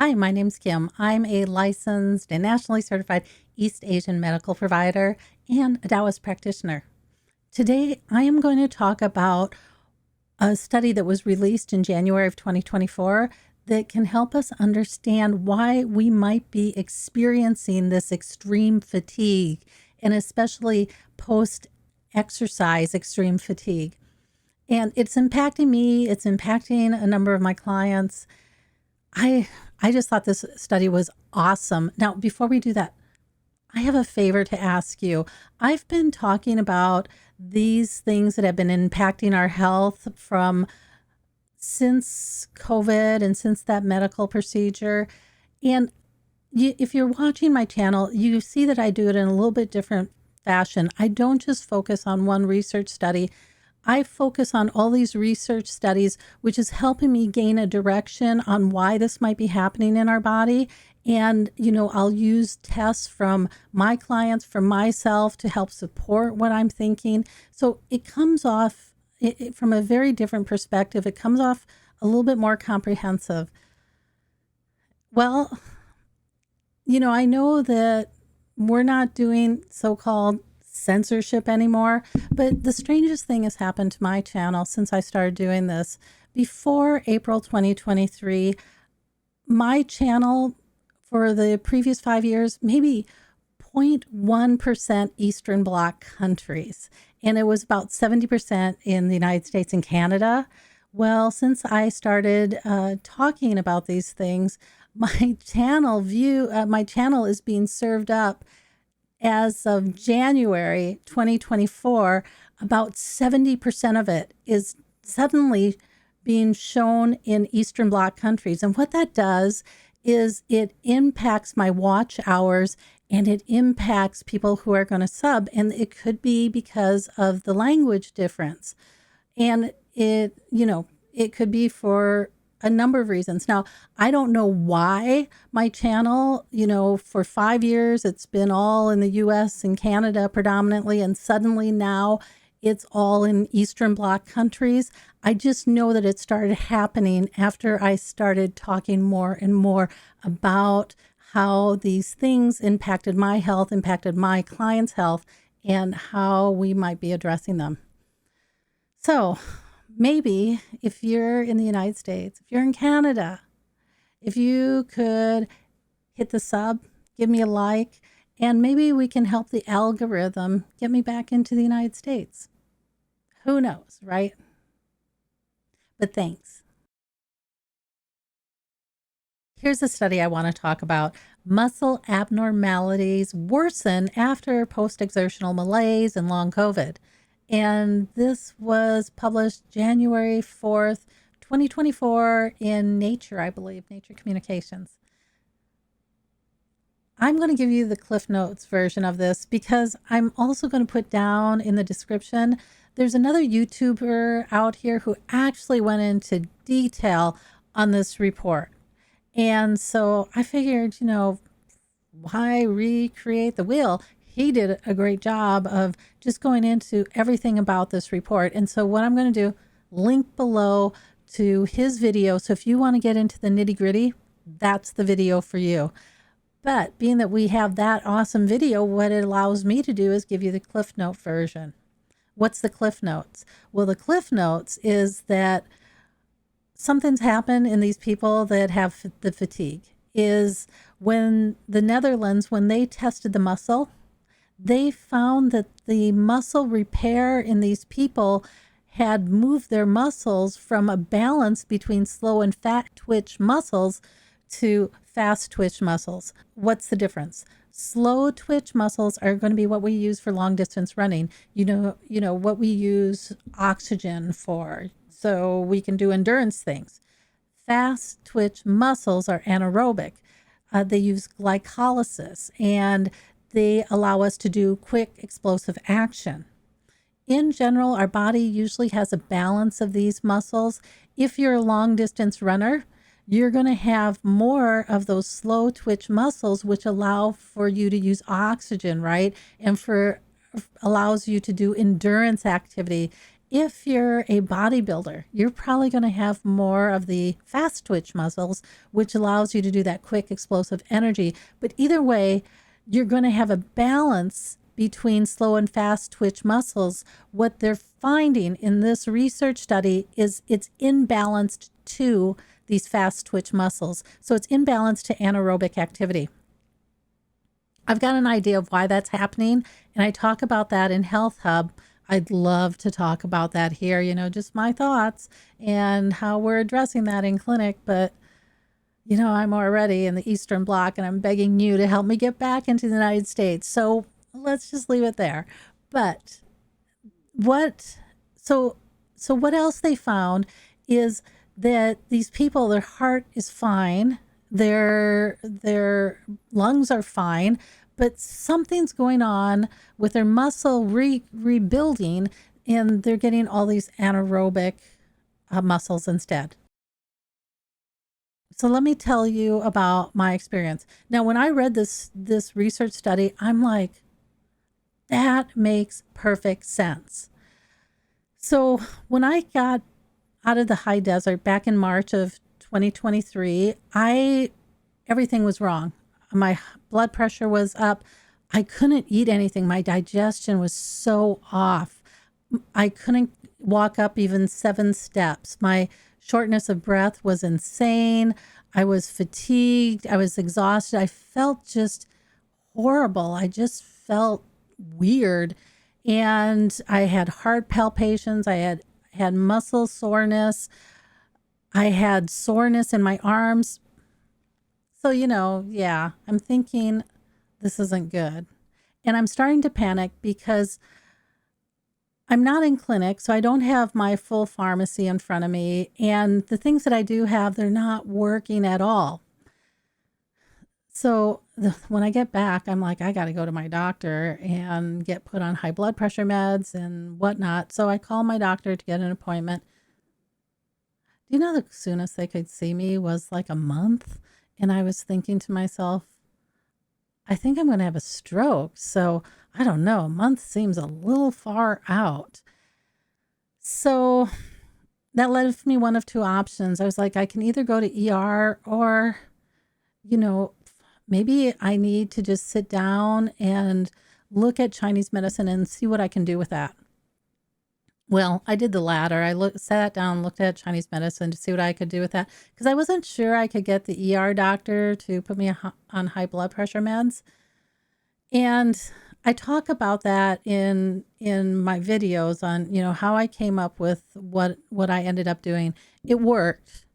Hi, my name's Kim. I'm a licensed and nationally certified East Asian medical provider and a Taoist practitioner. Today, I am going to talk about a study that was released in January of 2024 that can help us understand why we might be experiencing this extreme fatigue, and especially post exercise extreme fatigue. And it's impacting me, it's impacting a number of my clients. I I just thought this study was awesome. Now, before we do that, I have a favor to ask you. I've been talking about these things that have been impacting our health from since COVID and since that medical procedure. And if you're watching my channel, you see that I do it in a little bit different fashion. I don't just focus on one research study. I focus on all these research studies, which is helping me gain a direction on why this might be happening in our body. And, I'll use tests from my clients, from myself to help support what I'm thinking. So it comes off from a very different perspective. It comes off a little bit more comprehensive. Well, I know that we're not doing so-called censorship anymore, but the strangest thing has happened to my channel since I started doing this. Before April 2023, my channel for the previous 5 years, maybe 0.1% Eastern Bloc countries, and it was about 70% in the United States and Canada. Well, since I started talking about these things, my channel is being served up as of January 2024. About 70% of it is suddenly being shown in Eastern Bloc countries. And what that does is it impacts my watch hours, and it impacts people who are going to sub. And it could be because of the language difference. And it could be for a number of reasons. Now, I don't know why my channel, for 5 years, it's been all in the US and Canada predominantly, and suddenly now it's all in Eastern Bloc countries. I just know that it started happening after I started talking more and more about how these things impacted my health, impacted my clients' health, and how we might be addressing them. So maybe if you're in the United States, if you're in Canada, if you could hit the sub, give me a like, and maybe we can help the algorithm get me back into the United States. Who knows, right? But thanks. Here's a study I want to talk about. Muscle abnormalities worsen after post-exertional malaise and long COVID. And this was published January 4th, 2024 in Nature, I believe, Nature Communications. I'm going to give you the Cliff Notes version of this because I'm also going to put down in the description, there's another YouTuber out here who actually went into detail on this report. And so I figured, why recreate the wheel? He did a great job of just going into everything about this report. And so what I'm going to do, link below to his video. So if you want to get into the nitty gritty, that's the video for you. But being that we have that awesome video, what it allows me to do is give you the Cliff Note version. What's the Cliff Notes? Well, the Cliff Notes is that something's happened in these people that have the fatigue. Is when the Netherlands, when they tested the muscle, they found that the muscle repair in these people had moved their muscles from a balance between slow and fat twitch muscles to fast twitch muscles. What's the difference? Slow twitch muscles are going to be what we use for long distance running. What we use oxygen for, so we can do endurance things. Fast twitch muscles are anaerobic. They use glycolysis, and they allow us to do quick explosive action. In general, our body usually has a balance of these muscles. If you're a long distance runner, you're going to have more of those slow twitch muscles, which allow for you to use oxygen, right? And allows you to do endurance activity. if you're a bodybuilder, you're probably going to have more of the fast twitch muscles, which allows you to do that quick, explosive energy. But either way, you're going to have a balance between slow and fast twitch muscles. What they're finding in this research study is it's imbalanced to these fast twitch muscles. So it's imbalanced to anaerobic activity. I've got an idea of why that's happening, and I talk about that in Health Hub. I'd love to talk about that here, just my thoughts and how we're addressing that in clinic. But, I'm already in the Eastern Bloc and I'm begging you to help me get back into the United States. So let's just leave it there. But so what else they found is that these people, their heart is fine, their lungs are fine, but something's going on with their muscle rebuilding, and they're getting all these anaerobic muscles instead. So let me tell you about my experience. Now, when I read this research study, I'm like, that makes perfect sense. So when I got out of the high desert back in March of 2023, everything was wrong. My blood pressure was up. I couldn't eat anything. My digestion was so off. I couldn't walk up even 7 steps. My shortness of breath was insane. I was fatigued. I was exhausted. I felt just horrible. I just felt weird. And I had heart palpitations. I had muscle soreness. I had soreness in my arms. So, yeah, I'm thinking this isn't good. And I'm starting to panic because I'm not in clinic, so I don't have my full pharmacy in front of me. And the things that I do have, they're not working at all. So when I get back, I'm like, I got to go to my doctor and get put on high blood pressure meds and whatnot. So I call my doctor to get an appointment. Do you know the soonest they could see me was like a month? And I was thinking to myself, I think I'm going to have a stroke. So I don't know. A month seems a little far out. So that left me one of 2 options. I was like, I can either go to ER or, maybe I need to just sit down and look at Chinese medicine and see what I can do with that. Well, I did the latter. I sat down, looked at Chinese medicine to see what I could do with that because I wasn't sure I could get the ER doctor to put me on high blood pressure meds. And I talk about that in my videos on, how I came up with what I ended up doing. It worked.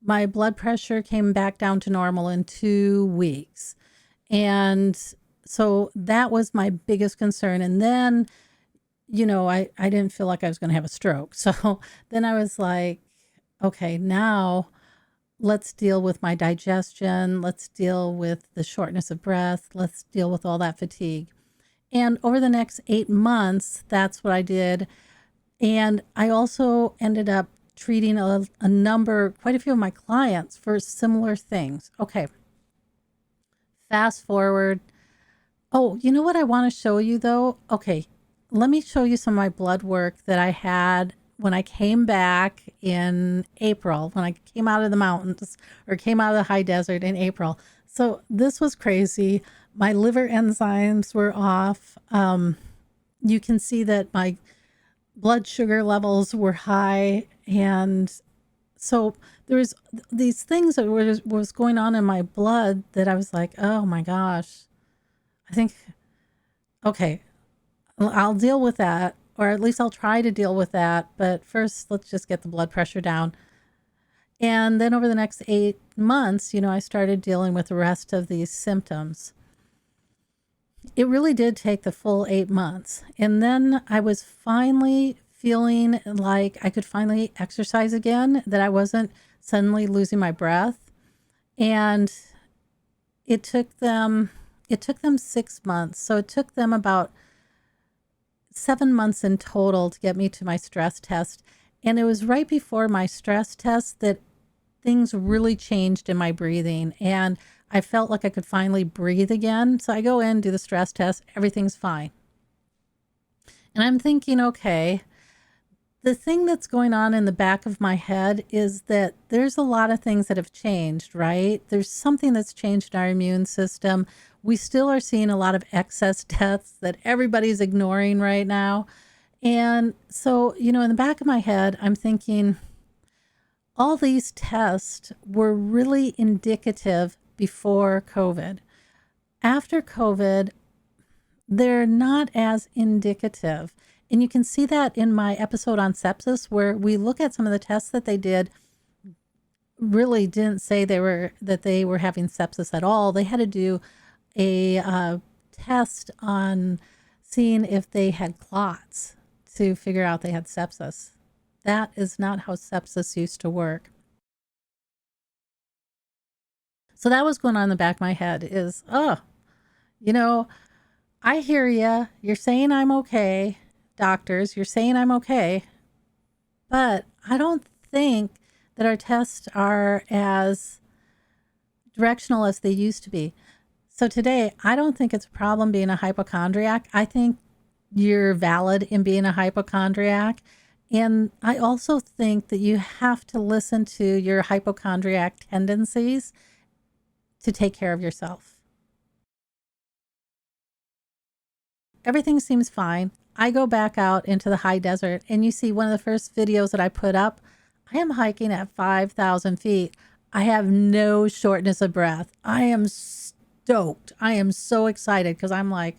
My blood pressure came back down to normal in 2 weeks. And so that was my biggest concern. And then, I didn't feel like I was going to have a stroke. So then I was like, okay, now let's deal with my digestion. Let's deal with the shortness of breath. Let's deal with all that fatigue. And over the next 8 months, that's what I did. And I also ended up treating quite a few of my clients for similar things. Okay. Fast forward. Oh, you know what I want to show you though? Okay. Let me show you some of my blood work that I had when I came back in April, when I came out of the mountains or came out of the high desert in April. So this was crazy. My liver enzymes were off. You can see that my blood sugar levels were high. And so there was these things that was going on in my blood that I was like, oh my gosh, I think, okay, I'll deal with that, or at least I'll try to deal with that. But first, let's just get the blood pressure down. And then over the next 8 months, I started dealing with the rest of these symptoms. It really did take the full 8 months. And then I was finally feeling like I could finally exercise again, that I wasn't suddenly losing my breath. And it took them 6 months. So it took them about 7 months in total to get me to my stress test. And it was right before my stress test that things really changed in my breathing. And I felt like I could finally breathe again. So I go in, do the stress test, everything's fine. And I'm thinking, okay, the thing that's going on in the back of my head is that there's a lot of things that have changed, right? There's something that's changed in our immune system. We still are seeing a lot of excess deaths that everybody's ignoring right now. And so, in the back of my head, I'm thinking all these tests were really indicative before COVID. After COVID, they're not as indicative. And you can see that in my episode on sepsis, where we look at some of the tests that they did really didn't say that they were having sepsis at all. They had to do a test on seeing if they had clots to figure out they had sepsis. That is not how sepsis used to work. So that was going on in the back of my head is, you know, I hear you. You're saying I'm okay. Doctors, you're saying I'm okay. But I don't think that our tests are as directional as they used to be. So today, I don't think it's a problem being a hypochondriac. I think you're valid in being a hypochondriac. And I also think that you have to listen to your hypochondriac tendencies to take care of yourself. Everything seems fine. I go back out into the high desert, and you see one of the first videos that I put up. I am hiking at 5,000 feet. I have no shortness of breath. I am stoked. I am so excited because I'm like,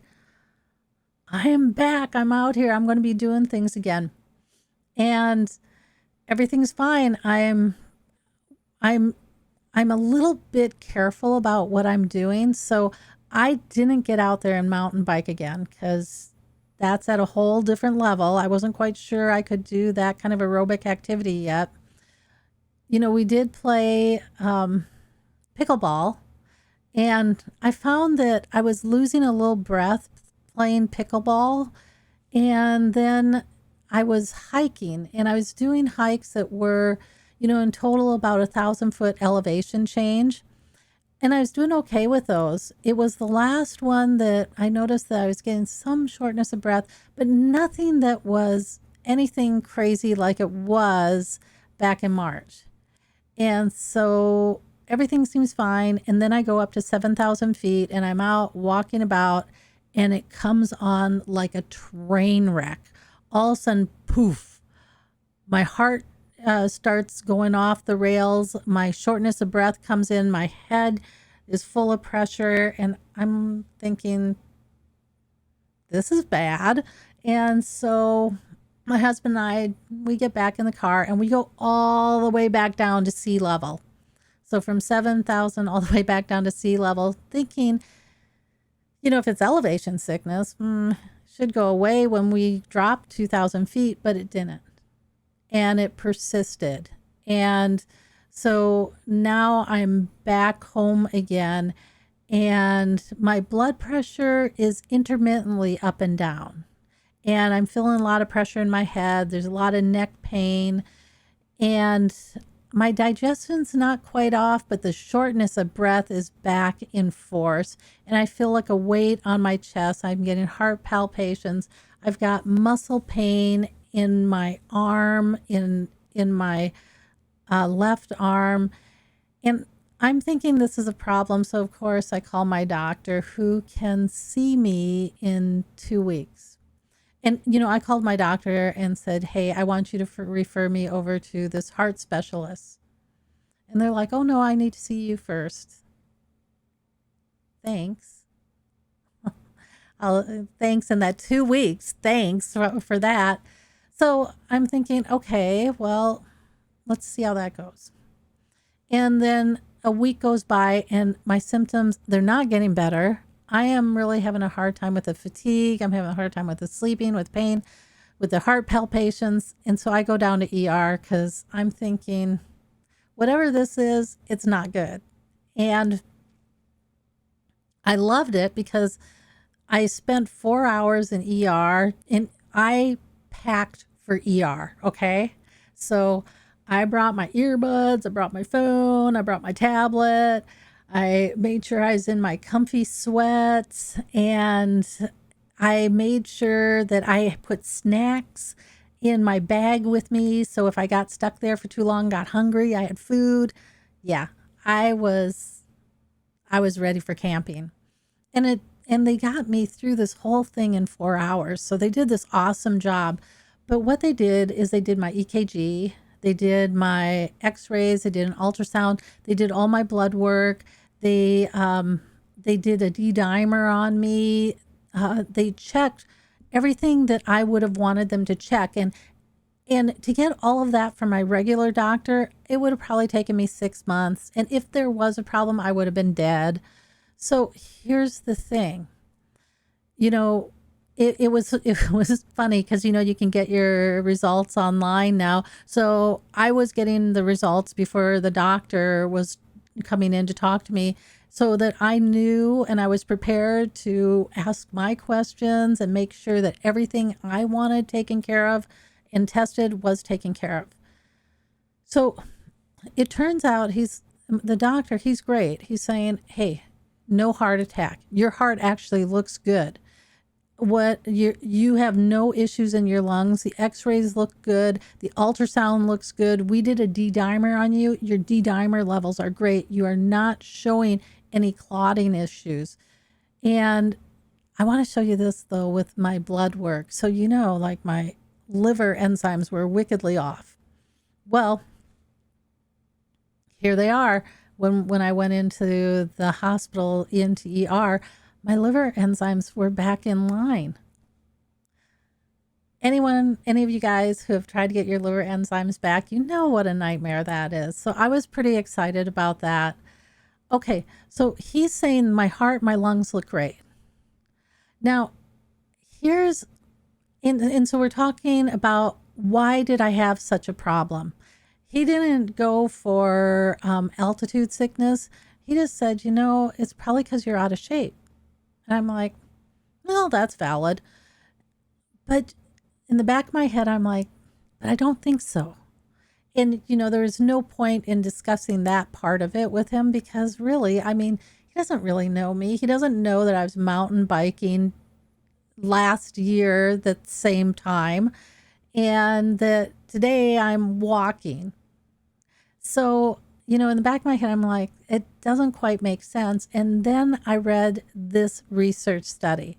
I am back. I'm out here. I'm going to be doing things again. And everything's fine. I'm a little bit careful about what I'm doing. So I didn't get out there and mountain bike again because that's at a whole different level. I wasn't quite sure I could do that kind of aerobic activity yet. We did play pickleball, and I found that I was losing a little breath playing pickleball. And then I was hiking, and I was doing hikes that were, in total about 1,000-foot elevation change. And I was doing okay with those. It was the last one that I noticed that I was getting some shortness of breath, but nothing that was anything crazy like it was back in March. And so everything seems fine. And then I go up to 7,000 feet and I'm out walking about, and it comes on like a train wreck. All of a sudden, poof, my heart starts going off the rails. My shortness of breath comes in. My head is full of pressure. And I'm thinking, this is bad. And so my husband and I, we get back in the car and we go all the way back down to sea level. So from 7,000 all the way back down to sea level, thinking, if it's elevation sickness, should go away when we dropped 2,000 feet, but it didn't. And it persisted. And so now I'm back home again, and my blood pressure is intermittently up and down. And I'm feeling a lot of pressure in my head. There's a lot of neck pain, and my digestion's not quite off, but the shortness of breath is back in force. And I feel like a weight on my chest. I'm getting heart palpitations. I've got muscle pain in my arm, in my left arm. And I'm thinking this is a problem. So, of course, I call my doctor, who can see me in 2 weeks. And, I called my doctor and said, hey, I want you to refer me over to this heart specialist. And they're like, oh, no, I need to see you first. Thanks. Thanks in that 2 weeks. Thanks for that. So I'm thinking, okay, well, let's see how that goes. And then a week goes by and my symptoms, they're not getting better. I am really having a hard time with the fatigue. I'm having a hard time with the sleeping, with pain, with the heart palpitations. And so I go down to ER because I'm thinking, whatever this is, it's not good. And I loved it because I spent 4 hours in ER, and I packed for ER. Okay. So I brought my earbuds, I brought my phone, I brought my tablet. I made sure I was in my comfy sweats, and I made sure that I put snacks in my bag with me. So if I got stuck there for too long, got hungry, I had food. Yeah, I was ready for camping. And they got me through this whole thing in 4 hours. So they did this awesome job. But what they did is they did my EKG, they did my X-rays, they did an ultrasound, they did all my blood work. They did a D-dimer on me. They checked everything that I would have wanted them to check. And to get all of that from my regular doctor, it would have probably taken me 6 months. And if there was a problem, I would have been dead. So here's the thing, you know, it was funny because, you know, you can get your results online now. So I was getting the results before the doctor was coming in to talk to me, so that I knew and I was prepared to ask my questions and make sure that everything I wanted taken care of and tested was taken care of. So it turns out the doctor, he's great. He's saying, hey, no heart attack. Your heart actually looks good. You have no issues in your lungs. The x-rays look good. The ultrasound looks good. We did a D-dimer on you. Your D-dimer levels are great. You are not showing any clotting issues. And I want to show you this though with my blood work. So, you know, like my liver enzymes were wickedly off. Well, here they are. When I went into the hospital, into ER, my liver enzymes were back in line. Any of you guys who have tried to get your liver enzymes back, you know what a nightmare that is. So I was pretty excited about that. Okay, so he's saying my heart, my lungs look great. Now, and so we're talking about, why did I have such a problem? He didn't go for altitude sickness. He just said, you know, it's probably because you're out of shape. And I'm like, well, that's valid. But in the back of my head, I'm like, but I don't think so. And, you know, there's no point in discussing that part of it with him, because really, I mean, he doesn't really know me. He doesn't know that I was mountain biking last year, the same time, and that today I'm walking. So, you know, in the back of my head, I'm like, it doesn't quite make sense. And then I read this research study.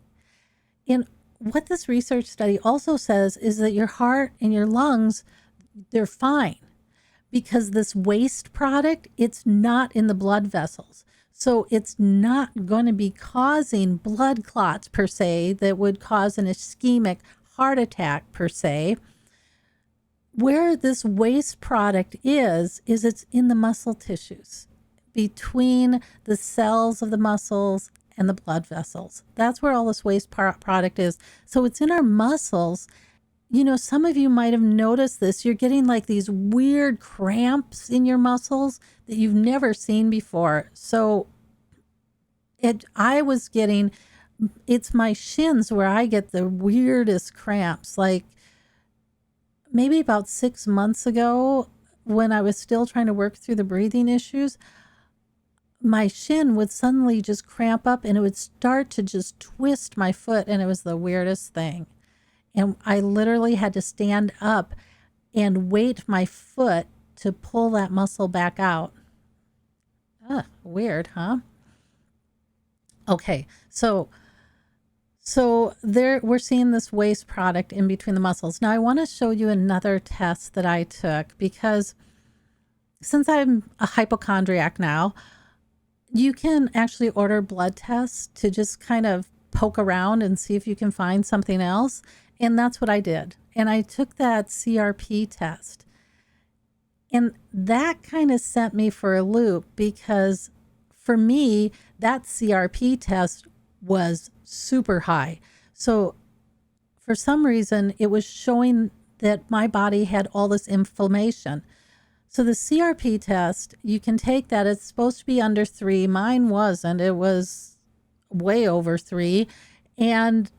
And what this research study also says is that your heart and your lungs, they're fine, because this waste product, it's not in the blood vessels. So it's not going to be causing blood clots per se that would cause an ischemic heart attack per se. Where this waste product is it's in the muscle tissues, between the cells of the muscles and the blood vessels. That's where all this waste product is. So it's in our muscles. You know, some of you might have noticed this. You're getting like these weird cramps in your muscles that you've never seen before. So I was getting, it's my shins where I get the weirdest cramps. Like maybe about 6 months ago, when I was still trying to work through the breathing issues, my shin would suddenly just cramp up and it would start to just twist my foot. And it was the weirdest thing. And I literally had to stand up and weight my foot to pull that muscle back out. Weird, huh? Okay, so there we're seeing this waste product in between the muscles. Now I want to show you another test that I took, because since I'm a hypochondriac now, you can actually order blood tests to just kind of poke around and see if you can find something else. And that's what I did. And I took that CRP test. And that kind of sent me for a loop, because for me, that CRP test was super high. So for some reason, it was showing that my body had all this inflammation. So the CRP test, you can take that. It's supposed to be under 3. Mine wasn't. It was way over 3. And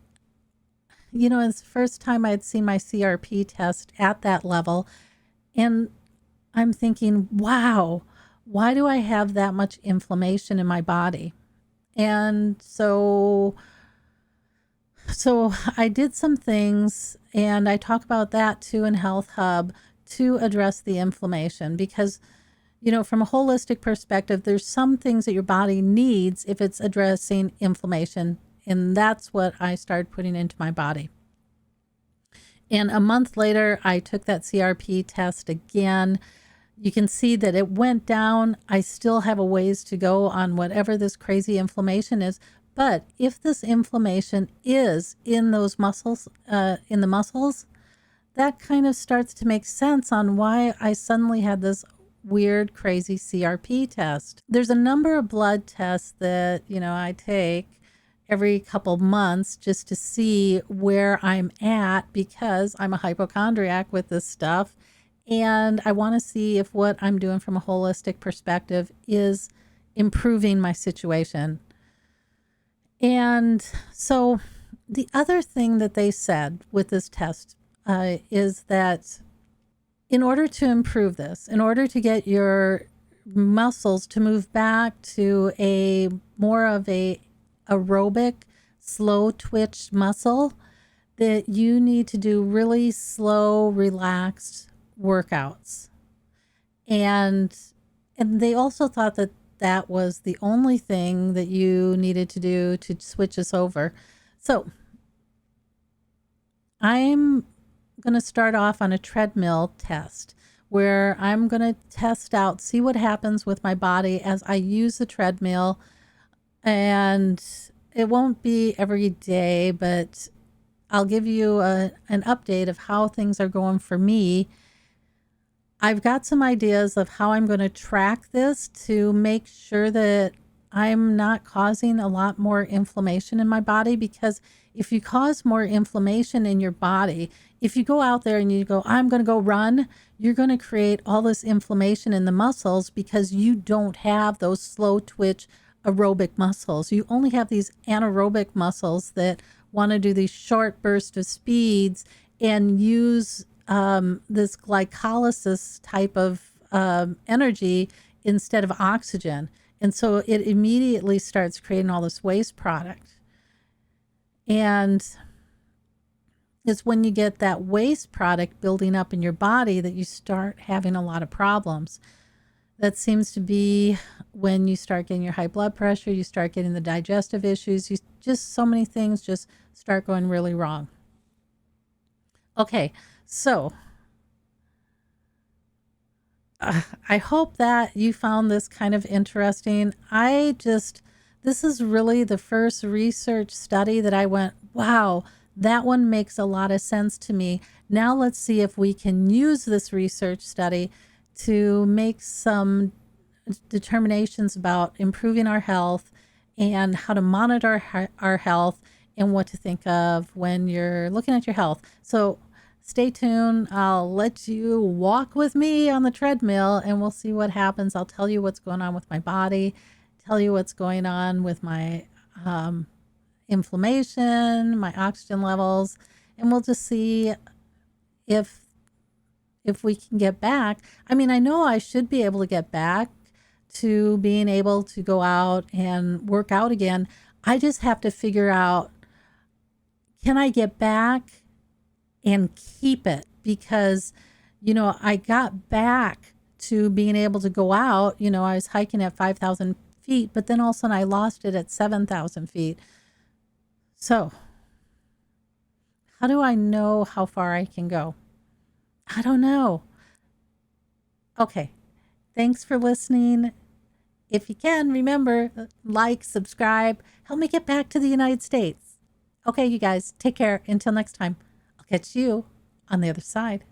you know, it's the first time I'd seen my CRP test at that level. And I'm thinking, wow, why do I have that much inflammation in my body? And so So I did some things, and I talk about that too in Health Hub to address the inflammation because, from a holistic perspective, there's some things that your body needs if it's addressing inflammation. And that's what I started putting into my body. And a month later, I took that CRP test again. You can see that it went down. I still have a ways to go on whatever this crazy inflammation is. But if this inflammation is in those muscles, in the muscles, that kind of starts to make sense on why I suddenly had this weird, crazy CRP test. There's a number of blood tests that, I take every couple months just to see where I'm at because I'm a hypochondriac with this stuff. And I want to see if what I'm doing from a holistic perspective is improving my situation. And so the other thing that they said with this test is that in order to improve this, in order to get your muscles to move back to a more of a aerobic, slow twitch muscle, that you need to do really slow, relaxed workouts. And they also thought that that was the only thing that you needed to do to switch us over. So I'm going to start off on a treadmill test where I'm going to test out, see what happens with my body as I use the treadmill. And it won't be every day, but I'll give you an update of how things are going for me. I've got some ideas of how I'm going to track this to make sure that I'm not causing a lot more inflammation in my body, because if you cause more inflammation in your body, if you go out there and you go, I'm going to go run, you're going to create all this inflammation in the muscles because you don't have those slow twitch aerobic muscles. You only have these anaerobic muscles that want to do these short bursts of speeds and use this glycolysis type of energy instead of oxygen. And so it immediately starts creating all this waste product. And it's when you get that waste product building up in your body that you start having a lot of problems. That seems to be when you start getting your high blood pressure, you start getting the digestive issues, so many things just start going really wrong. Okay, so I hope that you found this kind of interesting. This is really the first research study that I went, wow, that one makes a lot of sense to me. Now let's see if we can use this research study to make some determinations about improving our health and how to monitor our health and what to think of when you're looking at your health. So stay tuned. I'll let you walk with me on the treadmill and we'll see what happens. I'll tell you what's going on with my body, tell you what's going on with my inflammation, my oxygen levels, and we'll just see if we can get back. I mean, I know I should be able to get back to being able to go out and work out again. I just have to figure out, can I get back and keep it? Because, I got back to being able to go out. I was hiking at 5,000 feet, but then all of a sudden I lost it at 7,000 feet. So how do I know how far I can go? I don't know. Okay. Thanks for listening. If you can, remember, like, subscribe, help me get back to the United States. Okay, you guys, take care. Until next time, I'll catch you on the other side.